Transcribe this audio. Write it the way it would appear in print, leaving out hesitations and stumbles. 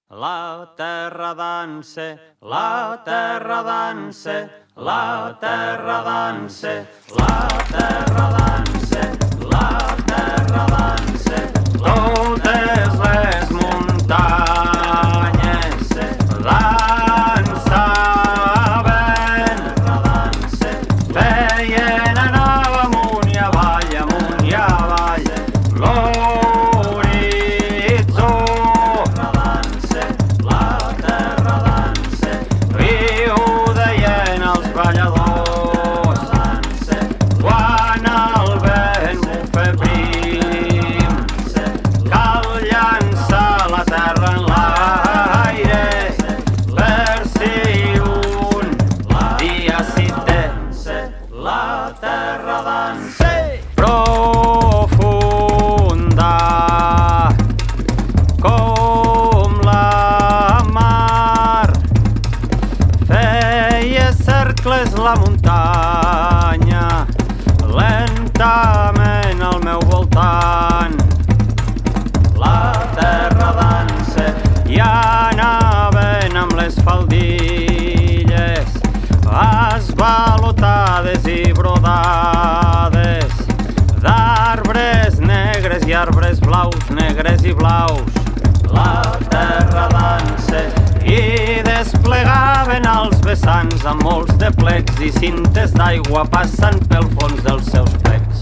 La terra dansa, la terra dansa, la terra dansa, la terra dansa, la terra dansa. Totes les muntanyes dansaven, feien anar amunt i avall, l'horitzó. Balladors, quan el vent bufa prim, cal llançar la terra en l'aire per si un dia s'hi té. La terra dansa profunda com la mar, feia cercles la muntanya lentament al meu voltant. La terra dansa i anaven amb les faldilles esvalotades i brodades d'arbres negres i arbres blaus, negres i blaus. La terra dansa i desplegaven els vessants amb molts de plecs i cintes d'aigua passant pel fons dels seus plecs.